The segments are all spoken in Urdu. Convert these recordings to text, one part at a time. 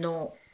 9।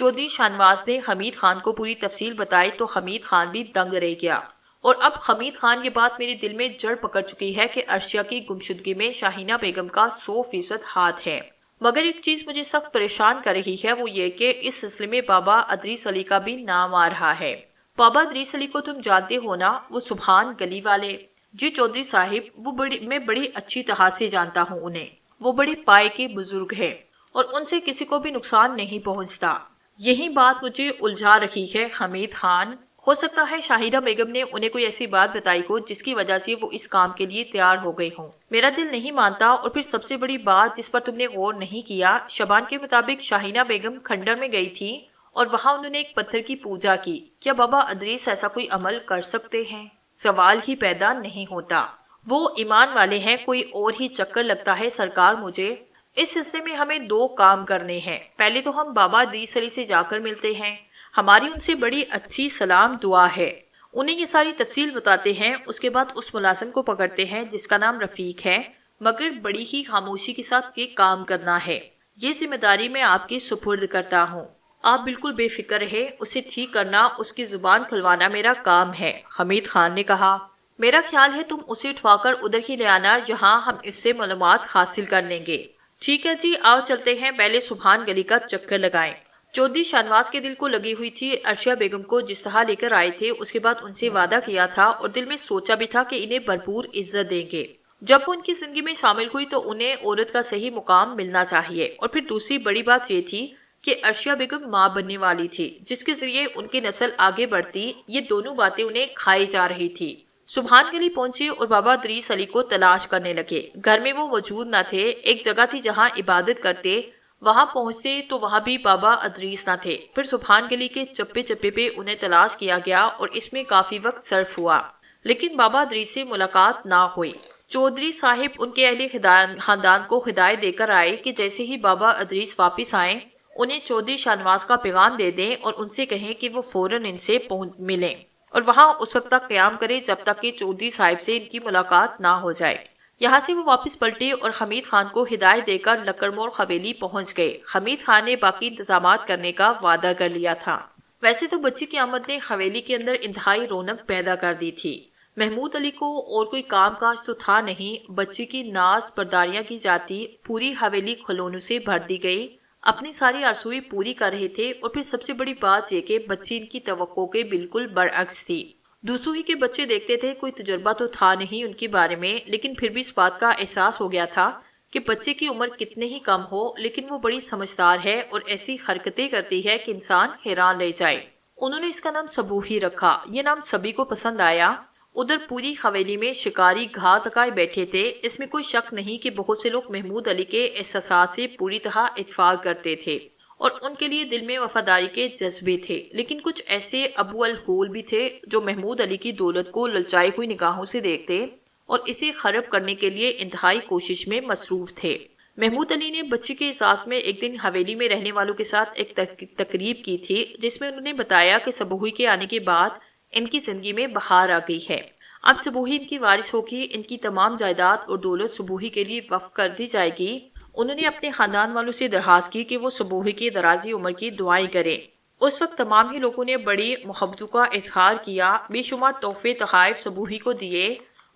چودھری شاہنواز نے حمید خان کو پوری تفصیل بتائی تو حمید خان بھی دنگ رہ گیا، اور اب حمید خان یہ بات میرے دل میں جڑ پکڑ چکی ہے کہ عرشیہ کی گمشدگی میں شاہینہ بیگم کا 100% ہاتھ ہے۔ مگر ایک چیز مجھے سخت پریشان کر رہی ہے، وہ یہ کہ اس سلسلے میں بابا ادریس علی کا بھی نام آ رہا ہے۔ بابا ادریس علی کو تم جانتے ہو نا، وہ سبحان گلی والے؟ جی چودھری صاحب، میں بڑی اچھی طرح سے جانتا ہوں انہیں۔ وہ بڑے پائے کے بزرگ ہیں اور ان سے کسی کو بھی نقصان نہیں پہنچتا۔ یہی بات مجھے الجھا رہی ہے حمید خان۔ ہو سکتا ہے شاہینہ بیگم نے انہیں کوئی ایسی بات بتائی ہو جس کی وجہ سے وہ اس کام کے لیے تیار ہو گئے ہوں۔ میرا دل نہیں مانتا، اور پھر سب سے بڑی بات جس پر تم نے غور نہیں کیا، شبان کے مطابق شاہینہ بیگم کھنڈر میں گئی تھی اور وہاں انہوں نے ایک پتھر کی پوجا کی۔ کیا بابا ادریس ایسا کوئی عمل کر سکتے ہیں؟ سوال ہی پیدا نہیں ہوتا۔ وہ ایمان والے ہیں، کوئی اور ہی چکر لگتا ہے سرکار مجھے۔ اس سلسلے میں ہمیں 2 کام کرنے ہیں۔ پہلے تو ہم بابا ادریس علی سے جا کر ملتے ہیں، ہماری ان سے بڑی اچھی سلام دعا ہے، انہیں یہ ساری تفصیل بتاتے ہیں۔ اس کے بعد اس ملازم کو پکڑتے ہیں جس کا نام رفیق ہے، مگر بڑی ہی خاموشی کے ساتھ یہ کام کرنا ہے۔ یہ ذمہ داری میں آپ کے سپرد کرتا ہوں، آپ بالکل بے فکر رہے، اسے ٹھیک کرنا، اس کی زبان کھلوانا میرا کام ہے۔ حمید خان نے کہا، میرا خیال ہے تم اسے اٹھوا کر ادھر ہی لے آنا جہاں ہم اس سے معلومات حاصل کر لیں گے۔ ٹھیک ہے جی، آؤ چلتے ہیں، پہلے سبحان گلی کا چکر لگائیں۔ چودھری شاہنواز کے دل کو لگی ہوئی تھی عرشیہ بیگم کو جس طرح لے کر آئے تھے، اس کے بعد ان سے وعدہ کیا تھا اور دل میں سوچا بھی تھا کہ انہیں بھرپور عزت دیں گے۔ جب وہ ان کی زندگی میں شامل ہوئی تو انہیں عورت کا صحیح مقام ملنا چاہیے، اور پھر دوسری بڑی بات یہ تھی کہ عرشیہ بیگم ماں بننے والی تھی جس کے ذریعے ان کی نسل آگے بڑھتی۔ یہ دونوں باتیں انہیں کھائی جا رہی تھی۔ سبحان گلی پہنچے اور بابا ادریس علی کو تلاش کرنے لگے۔ گھر میں وہ موجود نہ تھے، ایک جگہ تھی جہاں عبادت کرتے، وہاں پہنچتے تو وہاں بھی بابا ادریس نہ تھے۔ پھر سبحان گلی کے چپے چپے پہ انہیں تلاش کیا گیا اور اس میں کافی وقت صرف ہوا، لیکن بابا ادریس سے ملاقات نہ ہوئی۔ چودھری صاحب ان کے اہل خاندان کو ہدایت دے کر آئے کہ جیسے ہی بابا ادریس واپس آئیں انہیں چودھری شاہنواز کا پیغام دے دیں اور ان سے کہیں کہ وہ فوراً ان سے ملیں اور وہاں اس وقت تک قیام کرے جب تک کہ چودھری صاحب سے ان کی ملاقات نہ ہو جائے۔ یہاں سے وہ واپس پلٹے اور حمید خان کو ہدایت دے کر لکڑموڑ حویلی پہنچ گئے۔ حمید خان نے باقی انتظامات کرنے کا وعدہ کر لیا تھا۔ ویسے تو بچی کی آمد نے حویلی کے اندر انتہائی رونق پیدا کر دی تھی۔ محمود علی کو اور کوئی کام کاج تو تھا نہیں، بچی کی ناز برداریاں کی جاتی، پوری حویلی کھلونوں سے بھر دی گئی، اپنی ساری آرزوئیں پوری کر رہے تھے، اور پھر سب سے بڑی بات یہ کہ بچی ان کی توقع کے بالکل برعکس تھی۔ دوسروں ہی کے بچے دیکھتے تھے، کوئی تجربہ تو تھا نہیں ان کے بارے میں، لیکن پھر بھی اس بات کا احساس ہو گیا تھا کہ بچے کی عمر کتنے ہی کم ہو لیکن وہ بڑی سمجھدار ہے اور ایسی حرکتیں کرتی ہے کہ انسان حیران رہ جائے۔ انہوں نے اس کا نام سبو ہی رکھا۔ یہ نام سبھی کو پسند آیا۔ ادھر پوری حویلی میں شکاری گھاس لگائے بیٹھے تھے۔ اس میں کوئی شک نہیں کہ بہت سے لوگ محمود علی کے احساسات سے پوری طرح اتفاق کرتے تھے اور ان کے لیے دل میں وفاداری کے جذبے تھے، لیکن کچھ ایسے ابو الہول بھی تھے جو محمود علی کی دولت کو للچائی ہوئی نگاہوں سے دیکھتے اور اسے خراب کرنے کے لیے انتہائی کوشش میں مصروف تھے۔ محمود علی نے بچی کے اعزاز میں ایک دن حویلی میں رہنے والوں کے ساتھ ایک تقریب کی تھی جس میں انہوں نے بتایا کہ سبوہی کے آنے کے بعد ان کی زندگی میں بہار آ گئی ہے۔ اب سبوہی ان کی وارث ہوگی، ان کی تمام جائیداد اور دولت سبوہی کے لیے وقف کر دی جائے گی۔ انہوں نے اپنے خاندان والوں سے درخواست کی کہ وہ سبوہی کی درازی عمر کی دعائیں کریں۔ اس وقت تمام ہی لوگوں نے بڑی محبتوں کا اظہار کیا، بے شمار تحفے تحائف سبوہی کو دیے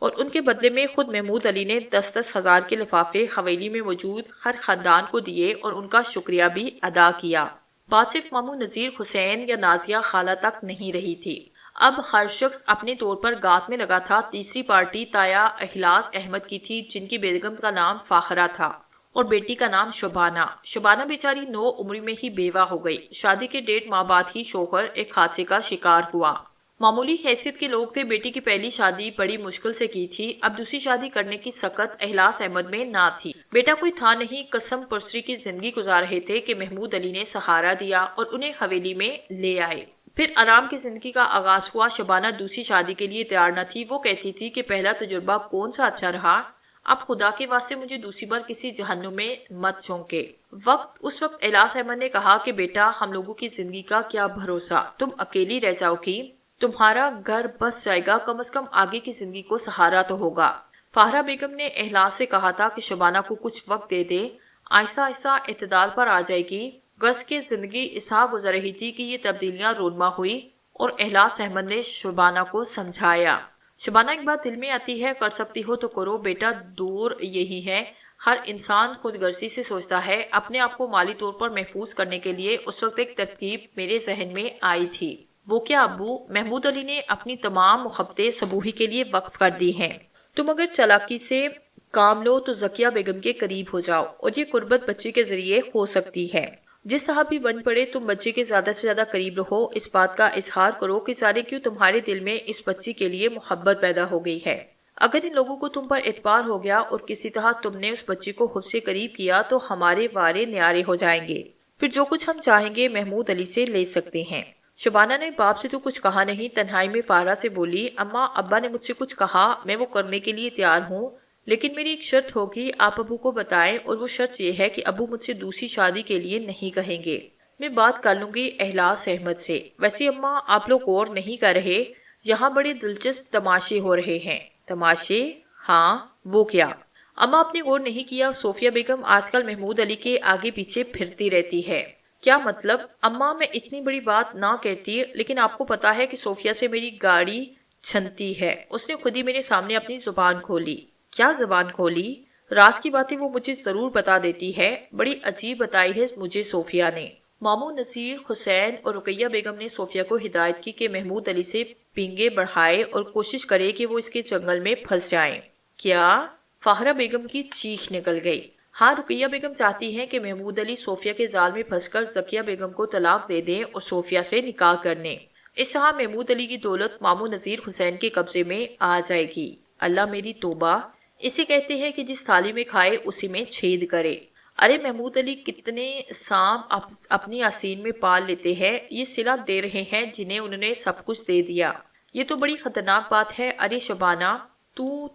اور ان کے بدلے میں خود محمود علی نے 10-10 ہزار کے لفافے حویلی میں موجود ہر خاندان کو دیے اور ان کا شکریہ بھی ادا کیا۔ بات صرف ماموں نذیر حسین یا نازیہ خالہ تک نہیں رہی تھی، اب ہر شخص اپنے طور پر گات میں لگا تھا۔ تیسری پارٹی تایا اخلاص احمد کی تھی جن کی بیگم کا نام فاخرہ تھا اور بیٹی کا نام شبانہ۔ شبانہ بیچاری 9 عمر میں ہی بیوہ ہو گئی۔ شادی کے 1.5 ماہ بعد ہی شوہر ایک حادثے کا شکار ہوا۔ معمولی حیثیت کے لوگ تھے، بیٹی کی پہلی شادی بڑی مشکل سے کی تھی، اب دوسری شادی کرنے کی سخت اخلاص احمد میں نہ تھی۔ بیٹا کوئی تھا نہیں، قسم پرسری کی زندگی گزار رہے تھے کہ محمود علی نے سہارا دیا اور انہیں حویلی میں لے آئے۔ پھر آرام کی زندگی کا آغاز ہوا۔ شبانہ دوسری شادی کے لیے تیار نہ تھی، وہ کہتی تھی کہ پہلا تجربہ کون سا اچھا رہا، اب خدا کے واسطے مجھے دوسری بار کسی جہنم میں مت جھونکے۔ اس وقت اخلاص احمد نے کہا کہ بیٹا ہم لوگوں کی زندگی کا کیا بھروسہ، تم اکیلی رہ جاؤ گی، تمہارا گھر بس جائے گا، کم از کم آگے کی زندگی کو سہارا تو ہوگا۔ فاہرہ بیگم نے اخلاص سے کہا تھا کہ شبانہ کو کچھ وقت دے دے، آہستہ آہستہ اعتدال پر آ جائے گی، گز کے زندگی اسا گزر رہی تھی کہ یہ تبدیلیاں رونما ہوئی اور احلاس احمد نے شبانہ کو سمجھایا۔ شبانہ ایک بات دل میں آتی ہے، کر سکتی ہو تو کرو بیٹا، دور یہی ہے۔ ہر انسان خود غرضی سے سوچتا ہے۔ اپنے آپ کو مالی طور پر محفوظ کرنے کے لیے اس وقت ایک ترکیب میرے ذہن میں آئی تھی۔ وہ کیا ابو؟ محمود علی نے اپنی تمام محبتیں صبوحی کے لیے وقف کر دی ہیں۔ تم اگر چالاکی سے کام لو تو ذکیہ بیگم کے قریب ہو جاؤ، اور یہ قربت بچے کے ذریعے ہو سکتی ہے۔ جس طرح بھی بن پڑے تم بچے کے زیادہ سے زیادہ قریب رہو، اس بات کا اظہار کرو کہ ظاہر کیوں تمہارے دل میں اس بچی کے لیے محبت پیدا ہو گئی ہے۔ اگر ان لوگوں کو تم پر اعتبار ہو گیا اور کسی طرح تم نے اس بچی کو خود سے قریب کیا تو ہمارے وارے نیارے ہو جائیں گے، پھر جو کچھ ہم چاہیں گے محمود علی سے لے سکتے ہیں۔ شبانہ نے باپ سے تو کچھ کہا نہیں، تنہائی میں فارہ سے بولی، اماں ابا نے مجھ سے کچھ کہا، میں وہ کرنے کے لیے تیار ہوں، لیکن میری ایک شرط ہوگی، آپ ابو کو بتائیں، اور وہ شرط یہ ہے کہ ابو مجھ سے دوسری شادی کے لیے نہیں کہیں گے۔ میں بات کر لوں گی احلاس احمد سے۔ ویسے اماں آپ لوگ غور نہیں کر رہے، یہاں بڑے دلچسپ تماشے ہو رہے ہیں۔ تماشے؟ ہاں، وہ کیا؟ اماں آپ نے غور نہیں کیا، صوفیہ بیگم آج کل محمود علی کے آگے پیچھے پھرتی رہتی ہے۔ کیا مطلب؟ اماں میں اتنی بڑی بات نہ کہتی، لیکن آپ کو پتا ہے کہ صوفیہ سے میری گاڑی چھنتی ہے۔ اس نے خود ہی میرے سامنے اپنی زبان کھولی۔ کیا زبان کھولی؟ راز کی باتیں وہ مجھے ضرور بتا دیتی ہے۔ بڑی عجیب بتائی ہے مجھے صوفیہ نے۔ ماموں نذیر حسین اور رقیہ بیگم نے صوفیہ کو ہدایت کی کہ محمود علی سے پینگے بڑھائے اور کوشش کرے کہ وہ اس کے جنگل میں پھنس جائیں۔ کیا؟ فاہرہ بیگم کی چیخ نکل گئی۔ ہاں، رقیہ بیگم چاہتی ہیں کہ محمود علی صوفیہ کے جال میں پھنس کر ذکیہ بیگم کو طلاق دے دیں اور صوفیہ سے نکاح کر لیں۔ اس طرح محمود علی کی دولت ماموں نذیر حسین کے قبضے میں آ جائے گی۔ اللہ میری توبہ! اسے کہتے ہیں کہ جس تھالی میں کھائے اسی میں چھید کرے۔ ارے محمود علی کتنے سانپ اپنی آستین میں پال لیتے ہیں، یہ صلہ دے رہے ہیں جنہیں انہوں نے سب کچھ دے دیا۔ یہ تو بڑی خطرناک بات ہے۔ ارے شبانہ،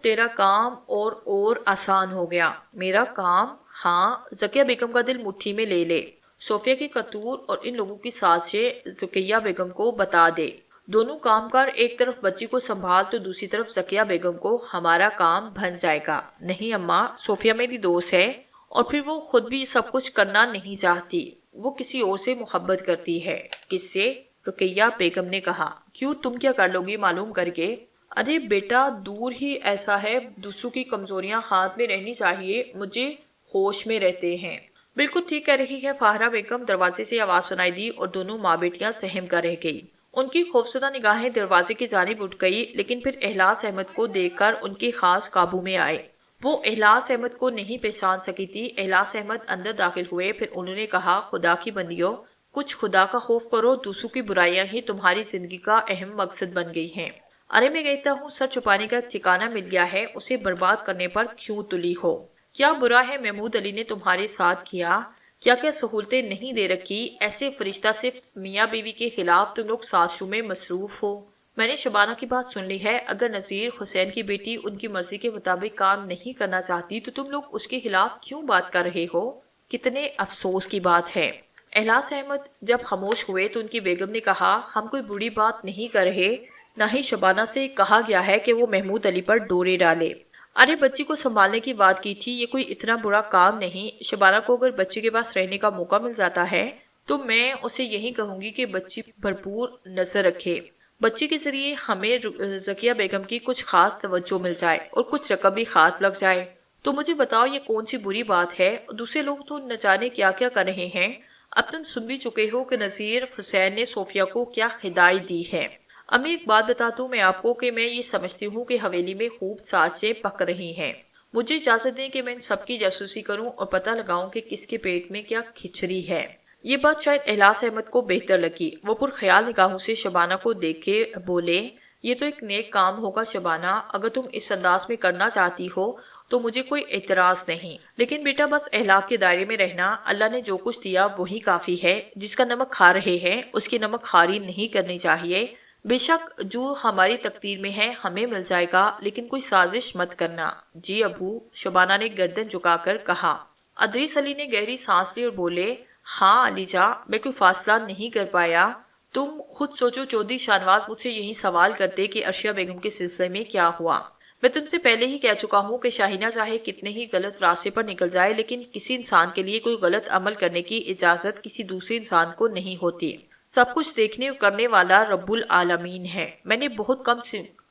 تیرا کام اور آسان ہو گیا۔ میرا کام؟ ہاں، ذکیہ بیگم کا دل مٹھی میں لے لے، صوفیہ کی کرتوت اور ان لوگوں کی سازشیں ذکیہ بیگم کو بتا دے۔ دونوں کام کر، ایک طرف بچی کو سنبھال تو دوسری طرف ذکیہ بیگم کو، ہمارا کام بن جائے گا۔ نہیں اماں، صوفیہ میری دوست ہے، اور پھر وہ خود بھی سب کچھ کرنا نہیں چاہتی، وہ کسی اور سے محبت کرتی ہے۔ کس سے؟ رقیہ بیگم نے کہا۔ کیوں، تم کیا کر لو گی معلوم کر کے؟ ارے بیٹا، دور ہی ایسا ہے، دوسروں کی کمزوریاں ہاتھ میں رہنی چاہیے، مجھے ہوش میں رہتے ہیں۔ بالکل ٹھیک کہہ رہی ہے فاہرہ بیگم۔ دروازے سے آواز سنائی دی اور دونوں ماں بیٹیاں سہم کر رہ گئی۔ ان کی خوفزدہ نگاہیں دروازے کی جانب اٹھ گئی، لیکن پھر احلاس احمد کو دیکھ کر ان کے خاص قابو میں آئے۔ وہ احلاس احمد کو نہیں پہچان سکی تھی۔ احلاس احمد اندر داخل ہوئے، پھر انہوں نے کہا، خدا کی بندیوں، کچھ خدا کا خوف کرو، دوسروں کی برائیاں ہی تمہاری زندگی کا اہم مقصد بن گئی ہیں۔ ارے میں کہتا ہوں، سر چھپانے کا ایک ٹھکانہ مل گیا ہے، اسے برباد کرنے پر کیوں تلی ہو؟ کیا برا ہے محمود علی نے تمہارے ساتھ کیا؟ کیا سہولتیں نہیں دے رکھی؟ ایسے فرشتہ صرف میاں بیوی کے خلاف تم لوگ سازشوں میں مصروف ہو۔ میں نے شبانہ کی بات سن لی ہے، اگر نذیر حسین کی بیٹی ان کی مرضی کے مطابق کام نہیں کرنا چاہتی تو تم لوگ اس کے خلاف کیوں بات کر رہے ہو؟ کتنے افسوس کی بات ہے۔ احلاس احمد جب خاموش ہوئے تو ان کی بیگم نے کہا، ہم کوئی بری بات نہیں کر رہے، نہ ہی شبانہ سے کہا گیا ہے کہ وہ محمود علی پر ڈورے ڈالے۔ ارے بچی کو سنبھالنے کی بات کی تھی، یہ کوئی اتنا برا کام نہیں۔ شبانہ کو اگر بچی کے پاس رہنے کا موقع مل جاتا ہے تو میں اسے یہی کہوں گی کہ بچی بھرپور نظر رکھے، بچی کے ذریعے ہمیں ذکیہ بیگم کی کچھ خاص توجہ مل جائے اور کچھ رقم بھی ہاتھ لگ جائے۔ تو مجھے بتاؤ یہ کون سی بری بات ہے؟ دوسرے لوگ تو نہ جانے کیا کیا کر رہے ہیں، اب تم بھی چکے ہو کہ نذیر حسین نے صوفیہ کو کیا ہدایت دی ہے۔ امی ایک بات بتاتا ہوں میں آپ کو کہ میں یہ سمجھتی ہوں کہ حویلی میں خوب سازشیں پک رہی ہیں۔ مجھے اجازت دیں کہ میں ان سب کی جاسوسی کروں اور پتہ لگاؤں کہ کس کے پیٹ میں کیا کھچڑی ہے۔ یہ بات شاید احلاس احمد کو بہتر لگی۔ وہ پرخیال نگاہوں سے شبانہ کو دیکھ کے بولے، یہ تو ایک نیک کام ہوگا شبانہ، اگر تم اس انداز میں کرنا چاہتی ہو تو مجھے کوئی اعتراض نہیں، لیکن بیٹا بس اخلاق کے دائرے میں رہنا۔ اللہ نے جو کچھ دیا وہی کافی ہے۔ جس کا نمک کھا رہے ہیں اس کی نمک خواری نہیں کرنی چاہیے۔ بے شک جو ہماری تقدیر میں ہے ہمیں مل جائے گا، لیکن کوئی سازش مت کرنا۔ جی ابو، شبانہ نے گردن جھکا کر کہا۔ ادریس علی نے گہری سانس لی اور بولے، ہاں علی جا، میں کوئی فاصلہ نہیں کر پایا۔ تم خود سوچو، چودھری شاہ نواز مجھ سے یہی سوال کرتے کہ ارشیا بیگم کے سلسلے میں کیا ہوا۔ میں تم سے پہلے ہی کہہ چکا ہوں کہ شاہینہ چاہے کتنے ہی غلط راستے پر نکل جائے لیکن کسی انسان کے لیے کوئی غلط عمل کرنے کی اجازت کسی دوسرے انسان کو نہیں ہوتی۔ سب کچھ دیکھنے اور کرنے والا رب العالمین ہے۔ میں نے بہت کم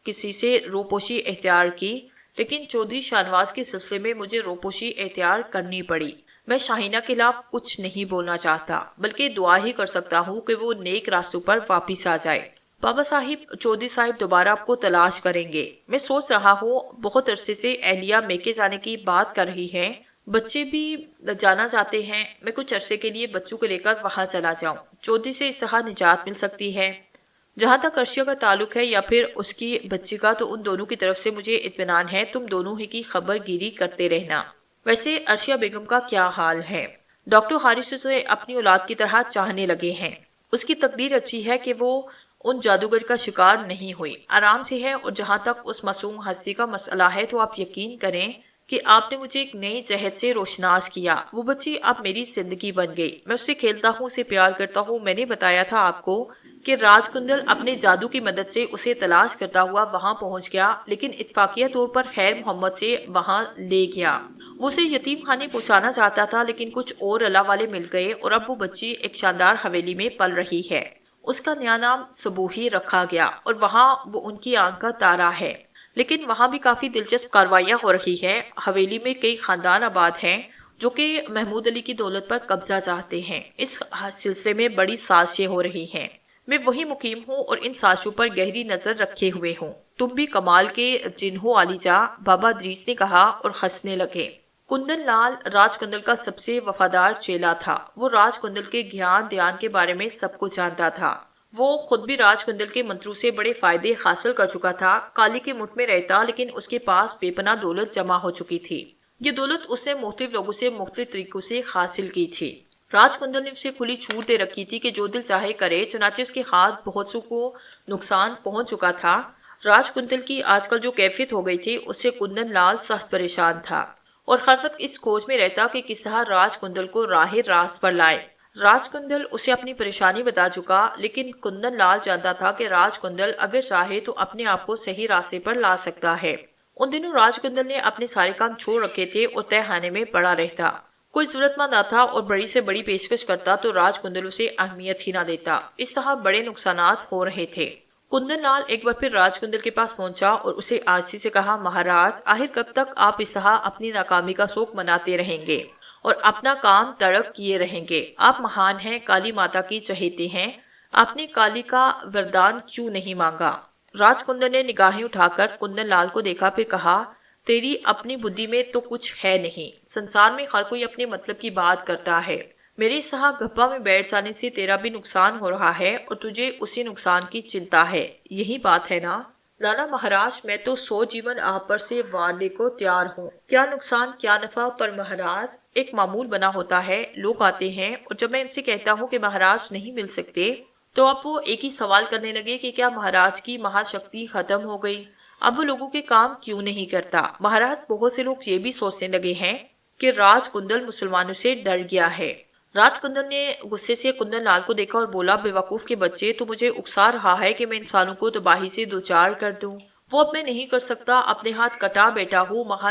کسی سے روپوشی اختیار کی، لیکن چودھری شاہنواز کے سلسلے میں مجھے روپوشی اختیار کرنی پڑی۔ میں شاہینہ کے خلاف کچھ نہیں بولنا چاہتا، بلکہ دعا ہی کر سکتا ہوں کہ وہ نیک راستوں پر واپس آ جائے۔ بابا صاحب، چودھری صاحب دوبارہ آپ کو تلاش کریں گے۔ میں سوچ رہا ہوں بہت عرصے سے اہلیہ میکے جانے کی بات کر رہی ہے، بچے بھی جانا چاہتے ہیں، میں کچھ عرصے کے لیے بچوں کو لے کر وہاں چلا جاؤں۔ چودھری سے اس طرح نجات مل سکتی ہے۔ جہاں تک عرشیہ کا تعلق ہے یا پھر اس کی بچی کا، تو ان دونوں کی طرف سے مجھے اطمینان ہے، تم دونوں ہی کی خبر گیری کرتے رہنا۔ ویسے عرشیہ بیگم کا کیا حال ہے؟ ڈاکٹر حارث اسے اپنی اولاد کی طرح چاہنے لگے ہیں۔ اس کی تقدیر اچھی ہے کہ وہ ان جادوگر کا شکار نہیں ہوئی، آرام سے ہے، اور جہاں تک اس معصوم ہستی کا مسئلہ ہے تو آپ یقین کریں کہ آپ نے مجھے ایک نئی جہت سے روشناس کیا۔ وہ بچی اب میری زندگی بن گئی، میں اس سے کھیلتا ہوں، اسے پیار کرتا ہوں۔ میں نے بتایا تھا آپ کو کہ راج کندل اپنے جادو کی مدد سے اسے تلاش کرتا ہوا وہاں پہنچ گیا، لیکن اتفاقیہ طور پر خیر محمد سے وہاں لے گیا۔ وہ اسے یتیم خانے پہنچانا چاہتا تھا، لیکن کچھ اور اللہ والے مل گئے، اور اب وہ بچی ایک شاندار حویلی میں پل رہی ہے۔ اس کا نیا نام سبوہی رکھا گیا، اور وہاں وہ ان کی آنکھ کا تارا ہے۔ لیکن وہاں بھی کافی دلچسپ کاروائیاں ہو رہی ہے۔ حویلی میں کئی خاندان آباد ہیں جو کہ محمود علی کی دولت پر قبضہ چاہتے ہیں۔ اس سلسلے میں بڑی سازشیں ہو رہی ہیں۔ میں وہی مقیم ہوں اور ان سازشوں پر گہری نظر رکھے ہوئے ہوں۔ تم بھی کمال کے جن ہو علی جا، بابا ادریس نے کہا اور ہنسنے لگے۔ کندن لال راج کندل کا سب سے وفادار چیلا تھا۔ وہ راج کندل کے گیان دیان کے بارے میں سب کچھ جانتا تھا۔ وہ خود بھی راج کندل کے منتروں سے بڑے فائدے حاصل کر چکا تھا۔ کالی کے مٹھ میں رہتا، لیکن اس کے پاس بے پناہ دولت جمع ہو چکی تھی۔ یہ دولت اس نے مختلف لوگوں سے مختلف طریقوں سے حاصل کی تھی۔ راج کندل نے اسے کھلی چھوٹ دے رکھی تھی کہ جو دل چاہے کرے، چنانچہ اس کے ہاتھ بہت سو کو نقصان پہنچ چکا تھا۔ راج کندل کی آج کل جو کیفیت ہو گئی تھی، اس سے کندن لال سخت پریشان تھا، اور ہر وقت اس کھوج میں رہتا کہ کس طرح راج کندل کو راہ راست پر لائے۔ راج کندل اسے اپنی پریشانی بتا چکا، لیکن کندن لال جانتا تھا کہ راج کندل اگر چاہے تو اپنے آپ کو صحیح راستے پر لا سکتا ہے۔ ان دنوں راج کندل نے اپنے سارے کام چھوڑ رکھے تھے اور تہہ خانے میں پڑا رہتا۔ کوئی ضرورت مند آتا اور بڑی سے بڑی پیشکش کرتا تو راج کندل اسے اہمیت ہی نہ دیتا۔ اس طرح بڑے نقصانات ہو رہے تھے۔ کندن لال ایک بار پھر راج کندل کے پاس پہنچا اور اسے آجزی سے کہا، مہاراج، آخر کب تک آپ اس طرح اپنی ناکامی کا شوق مناتے رہیں گے اور اپنا کام ترک کیے رہیں گے؟ آپ مہان ہیں، کالی ماتا کی چہیتے ہیں، آپ نے کالی کا وردان کیوں نہیں مانگا؟ راج کندل نے نگاہیں اٹھا کر کندن لال کو دیکھا، پھر کہا، تیری اپنی بدھی میں تو کچھ ہے نہیں۔ سنسار میں ہر کوئی اپنے مطلب کی بات کرتا ہے۔ میرے اس طرح گھپا میں بیٹھ جانے سے تیرا بھی نقصان ہو رہا ہے اور تجھے اسی نقصان کی چنتا ہے، یہی بات ہے نا؟ لالا مہاراج، میں تو 100 جیون آپ پر سے وارنے کو تیار ہوں۔ کیا نقصان کیا نفع؟ پر مہاراج، ایک معمول بنا ہوتا ہے، لوگ آتے ہیں، اور جب میں ان سے کہتا ہوں کہ مہاراج نہیں مل سکتے، تو اب وہ ایک ہی سوال کرنے لگے کہ کیا مہاراج کی مہا شکتی ختم ہو گئی؟ اب وہ لوگوں کے کام کیوں نہیں کرتا؟ مہاراج، بہت سے لوگ یہ بھی سوچنے لگے ہیں کہ راج کندل مسلمانوں سے ڈر گیا ہے۔ راج کندل نے غصے سے کندن لال کو دیکھا اور بولا، بے وقوف کے بچے، تو مجھے اکسا رہا ہے کہ میں انسانوں کو تباہی سے دوچار کر دوں۔ وہ اب میں نہیں کر سکتا، اپنے ہاتھ کٹا بیٹھا ہوں۔ مہا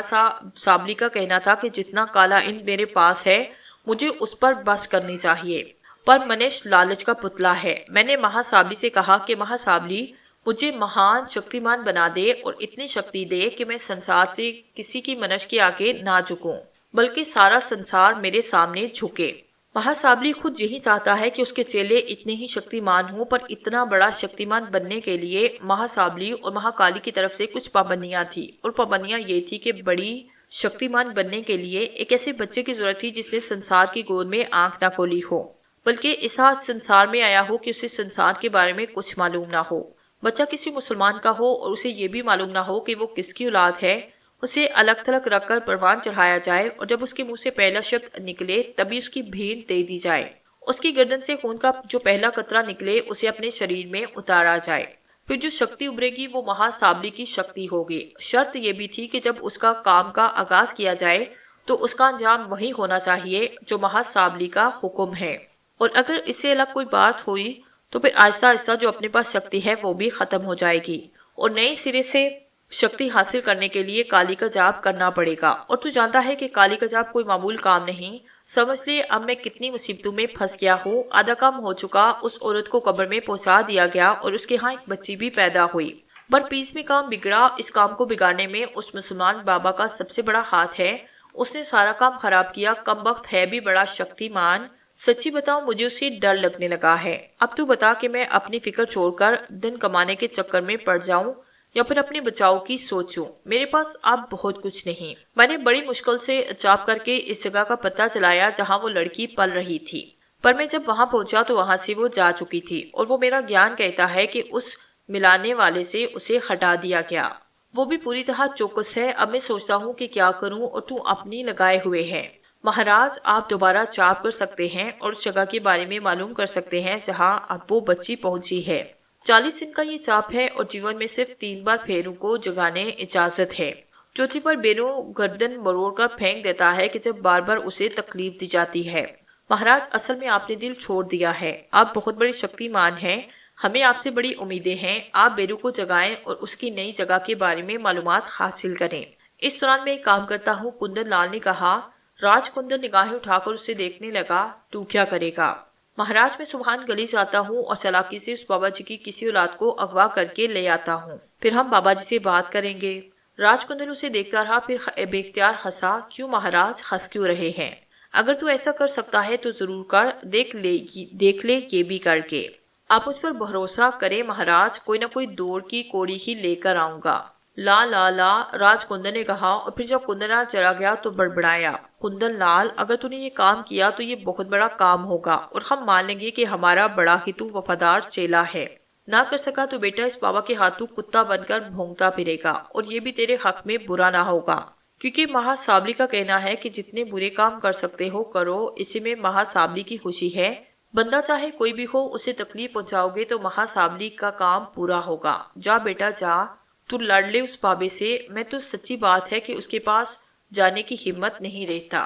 سابلی کا کہنا تھا کہ جتنا کالا علم میرے پاس ہے، مجھے اس پر بس کرنی چاہیے، پر منش لالچ کا پتلا ہے۔ میں نے مہا سابلی سے کہا کہ مہا سابلی، مجھے مہان شکتیمان بنا دے اور اتنی شکتی دے کہ میں سنسار سے کسی کی منش کے آگے نہ جھکوں، بلکہ سارا سنسار میرے سامنے جھکے۔ مہا سابلی خود یہی چاہتا ہے کہ اس کے چیلے اتنے ہی شکتیمان ہوں، پر اتنا بڑا شکتیمان بننے کے لیے مہا سابلی اور مہا کالی کی طرف سے کچھ پابندیاں تھی، اور پابندیاں یہ تھی کہ بڑی شکتیمان بننے کے لیے ایک ایسے بچے کی ضرورت تھی جس نے سنسار کی گود میں آنکھ نہ کھولی ہو، بلکہ اس سنسار میں آیا ہو کہ اسے سنسار کے بارے میں کچھ معلوم نہ ہو۔ بچہ کسی مسلمان کا ہو اور اسے یہ بھی معلوم نہ ہو کہ وہ کس کی اولاد ہے۔ اسے الگ تھلگ رکھ کر پروان چڑھایا جائے، اور جب اس کے منہ سے پہلا شبد نکلے تبھی اس کی بھینٹ دے دی جائے۔ اس کی گردن سے خون کا جو پہلا قطرہ نکلے اسے اپنے شریر میں اتارا جائے۔ پھر جو شکتی ابھرے گی وہ مہا سابلی کی شکتی ہوگی۔ شرط یہ بھی تھی کہ جب اس کا کام کا آغاز کیا جائے تو اس کا انجام وہی ہونا چاہیے جو مہا سابلی کا حکم ہے، اور اگر اس سے الگ کوئی بات ہوئی تو پھر آہستہ آہستہ جو اپنے پاس شکتی ہے وہ بھی ختم ہو جائے گی اور نئے سرے سے شکتی حاصل کرنے کے لیے کالی کا جاپ کرنا پڑے گا، اور تو جانتا ہے کہ کالی کا جاپ کوئی معمول کام نہیں۔ سمجھ لے اب میں کتنی مصیبتوں میں پھنس گیا ہوں۔ آدھا کام ہو چکا، اس عورت کو قبر میں پہنچا دیا گیا اور اس کے ہاں ایک بچی بھی پیدا ہوئی۔ برپیس میں کام بگڑا۔ اس کام کو بگاڑنے میں اس مسلمان بابا کا سب سے بڑا ہاتھ ہے۔ اس نے سارا کام خراب کیا۔ کم وقت ہے بھی بڑا شکتی مان۔ سچی بتاؤں مجھے اسے ڈر لگنے لگا ہے۔ اب تو بتا کہ میں اپنی فکر چھوڑ کر دن کمانے کے چکر میں پڑ جاؤں یا پھر اپنے بچاؤ کی سوچوں۔ میرے پاس اب بہت کچھ نہیں۔ میں نے بڑی مشکل سے چاپ کر کے اس جگہ کا پتہ چلایا جہاں وہ لڑکی پل رہی تھی، پر میں جب وہاں پہنچا تو وہاں سے وہ جا چکی تھی، اور وہ میرا گیان کہتا ہے کہ اس ملانے والے سے اسے ہٹا دیا گیا۔ وہ بھی پوری طرح چوکس ہے۔ اب میں سوچتا ہوں کہ کیا کروں، اور تو اپنی لگائے ہوئے ہے۔ مہاراج آپ دوبارہ چاپ کر سکتے ہیں اور اس جگہ کے بارے میں معلوم کر سکتے ہیں جہاں اب وہ بچی پہنچی ہے۔ 40 دن کا یہ چاپ ہے اور جیون میں صرف 3 بار پھیروں کو جگانے اجازت ہے۔ چوتھی پر بیروں گردن مروڑ کر پھینک دیتا ہے کہ جب بار بار اسے تکلیف دی جاتی ہے۔ مہاراج اصل میں آپ نے دل چھوڑ دیا ہے۔ آپ بہت بڑے شکتی مان ہیں۔ ہمیں آپ سے بڑی امیدیں ہیں۔ آپ بیرو کو جگائیں اور اس کی نئی جگہ کے بارے میں معلومات حاصل کریں۔ اس دوران میں ایک کام کرتا ہوں، کندن لال نے کہا۔ راج کندن نگاہیں اٹھا کر اسے دیکھنے لگا۔ تو کیا کرے گا؟ مہاراج میں سبحان گلی جاتا ہوں اور چالاکی سے اس بابا جی کی کسی اولاد کو اغوا کر کے لے آتا ہوں، پھر ہم بابا جی سے بات کریں گے۔ راج کندن اسے دیکھتا رہا، پھر بے اختیار ہنسا۔ کیوں مہاراج، ہنس کیوں رہے ہیں؟ اگر تو ایسا کر سکتا ہے تو ضرور کر، دیکھ لے یہ بھی کر کے۔ آپ مجھ پر بھروسہ کریں مہاراج، کوئی نہ کوئی دوڑ کی کوڑی ہی لے کر آؤں گا۔ لا لا لا، راج کندن نے کہا، اور پھر جب کندن لال چلا گیا تو بڑبڑایا۔ کندن لال، اگر تو نے یہ کام کیا تو یہ بہت بڑا کام ہوگا، اور ہم مان لیں گے کہ ہمارا بڑا ہی تو وفادار چیلا ہے۔ نہ کر سکا تو بیٹا اس بابا کے ہاتھوں کتا بن کر بھونکتا پھرے گا، اور یہ بھی تیرے حق میں برا نہ ہوگا، کیونکہ مہا سابلی کا کہنا ہے کہ جتنے برے کام کر سکتے ہو کرو، اسی میں مہا سابلی کی خوشی ہے۔ بندہ چاہے کوئی بھی ہو، اسے تکلیف پہنچاؤ گے تو مہا سابلی کا کام پورا ہوگا۔ جا بیٹا جا، تو لڑ لے اس بابے سے۔ میں تو سچی بات ہے کہ اس کے پاس جانے کی ہمت نہیں رہتا۔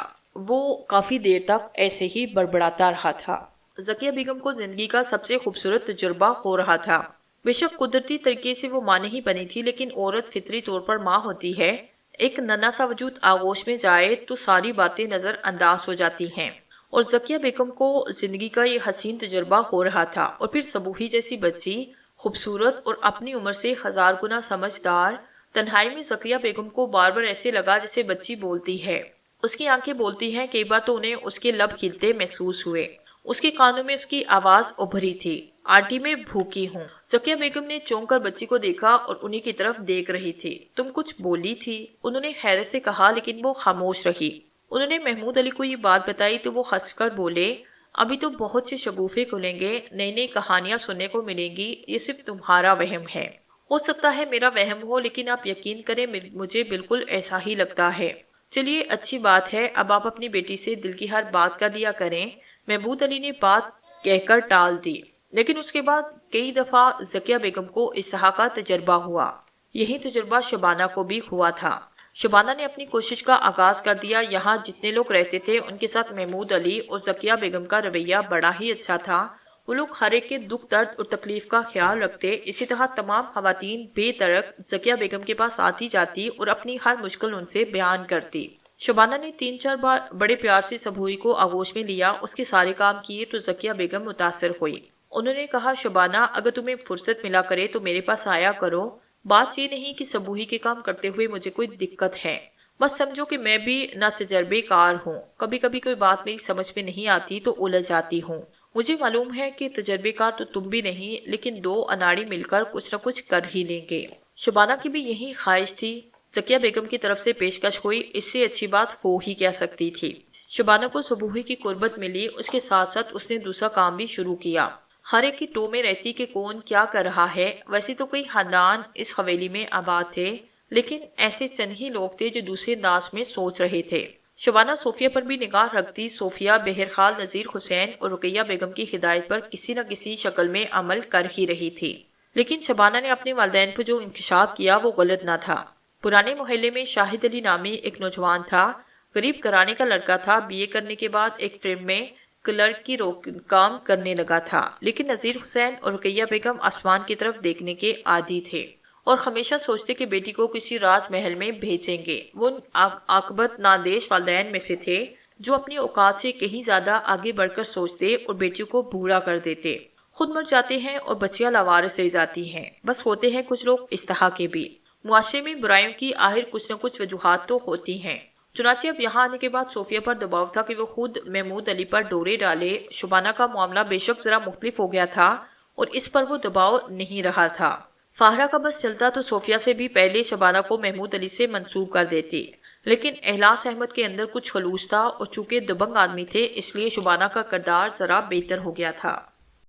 وہ کافی دیر تک ایسے ہی بڑبڑاتا رہا تھا۔ ذکیہ بیگم کو زندگی کا سب سے خوبصورت تجربہ ہو رہا تھا۔ بے شک قدرتی طریقے سے وہ ماں نہیں بنی تھی، لیکن عورت فطری طور پر ماں ہوتی ہے۔ ایک ننھا سا وجود آغوش میں جائے تو ساری باتیں نظر انداز ہو جاتی ہیں، اور ذکیہ بیگم کو زندگی کا یہ حسین تجربہ ہو رہا تھا۔ اور پھر سبوہی جیسی بچی، خوبصورت اور اپنی عمر سے 1000 گنا سمجھدار۔ تنہائی میں ذکیہ بیگم کو بار بار ایسے لگا جیسے بچی بولتی ہے۔ اس کی آنکھیں بولتی ہیں، کئی بار تو انہیں اس کے لب کھلتے محسوس ہوئے۔ اس کے کانوں میں اس کی آواز ابھری تھی، آنٹی میں بھوکی ہوں۔ ذکیہ بیگم نے چونک کر بچی کو دیکھا اور انہی کی طرف دیکھ رہی تھی۔ تم کچھ بولی تھی؟ انہوں نے حیرت سے کہا، لیکن وہ خاموش رہی۔ انہوں نے محمود علی کو یہ بات بتائی تو وہ ہنس کر بولے، ابھی تو بہت سے شگوفے کھلیں گے، نئی نئی کہانیاں سننے کو ملیں گی، یہ صرف تمہارا وہم ہے۔ ہو سکتا ہے میرا وہم ہو، لیکن آپ یقین کریں مجھے بالکل ایسا ہی لگتا ہے۔ چلیے اچھی بات ہے، اب آپ اپنی بیٹی سے دل کی ہر بات کر لیا کریں۔ محمود علی نے بات کہہ کر ٹال دی، لیکن اس کے بعد کئی دفعہ ذکیہ بیگم کو اس طرح کا تجربہ ہوا۔ یہی تجربہ شبانہ کو بھی ہوا تھا۔ شبانہ نے اپنی کوشش کا آغاز کر دیا۔ یہاں جتنے لوگ رہتے تھے ان کے ساتھ محمود علی اور ذکیہ بیگم کا رویہ بڑا ہی اچھا تھا۔ وہ لوگ ہر ایک کے دکھ درد اور تکلیف کا خیال رکھتے۔ اسی طرح تمام خواتین بے ترک ذکیہ بیگم کے پاس آتی جاتی اور اپنی ہر مشکل ان سے بیان کرتی۔ شبانہ نے 3-4 بار بڑے پیار سے سبوئی کو آغوش میں لیا، اس کے سارے کام کیے تو ذکیہ بیگم متاثر ہوئی۔ انہوں نے کہا، شبانہ اگر تمہیں فرصت ملا کرے تو میرے پاس آیا کرو۔ بات یہ نہیں کہ سبوہی کے کام کرتے ہوئے مجھے کوئی دقت ہے، بس سمجھو کہ میں بھی نہ تجربے کار ہوں۔ کبھی کبھی کوئی بات میری سمجھ میں نہیں آتی تو الجھ جاتی ہوں۔ مجھے معلوم ہے کہ تجربے کار تو تم بھی نہیں، لیکن 2 اناڑی مل کر کچھ نہ کچھ کر ہی لیں گے۔ شبانہ کی بھی یہی خواہش تھی۔ ذکیہ بیگم کی طرف سے پیشکش ہوئی، اس سے اچھی بات ہو ہی کیا سکتی تھی۔ شبانہ کو سبوہی کی قربت ملی، اس کے ساتھ ساتھ اس نے دوسرا کام بھی شروع کیا۔ ہر ایک کی ٹو میں رہتی کہ کون کیا کر رہا ہے۔ ویسے تو کئی خاندان اس حویلی میں آباد تھے، لیکن ایسے چند ہی لوگ تھے جو دوسرے انداز میں سوچ رہے تھے۔ شبانہ صوفیہ پر بھی نگاہ رکھتی۔ صوفیہ بہرحال نذیر حسین اور رقیہ بیگم کی ہدایت پر کسی نہ کسی شکل میں عمل کر ہی رہی تھی، لیکن شبانہ نے اپنے والدین پر جو انکشاف کیا وہ غلط نہ تھا۔ پرانے محلے میں شاہد علی نامی ایک نوجوان تھا، غریب گھرانے کا لڑکا تھا۔ BA کرنے کے بعد ایک فرم میں کلرک کی کام کرنے لگا تھا، لیکن نذیر حسین اور رقیہ بیگم آسمان کی طرف دیکھنے کے عادی تھے۔ اور ہمیشہ سوچتے کہ بیٹی کو کسی راج محل میں بھیجیں گے۔ وہ ان عاقبت نادیش والدین میں سے تھے جو اپنی اوقات سے کہیں زیادہ آگے بڑھ کر سوچتے اور بیٹیوں کو بوڑھا کر دیتے۔ خود مر جاتے ہیں اور بچیاں لاوارث رہ جاتی ہیں۔ بس ہوتے ہیں کچھ لوگ استحا کے بھی۔ معاشرے میں برائیوں کی آخر کچھ نہ کچھ وجوہات تو ہوتی ہیں۔ چنانچہ اب یہاں آنے کے بعد صوفیہ پر دباؤ تھا کہ وہ خود محمود علی پر ڈورے ڈالے۔ شبانہ کا معاملہ بے شک ذرا مختلف ہو گیا تھا اور اس پر وہ دباؤ نہیں رہا تھا۔ فاہرہ کا بس چلتا تو صوفیہ سے بھی پہلے شبانہ کو محمود علی سے منسوب کر دیتی، لیکن اخلاص احمد کے اندر کچھ خلوص تھا اور چونکہ دبنگ آدمی تھے اس لیے شبانہ کا کردار ذرا بہتر ہو گیا تھا۔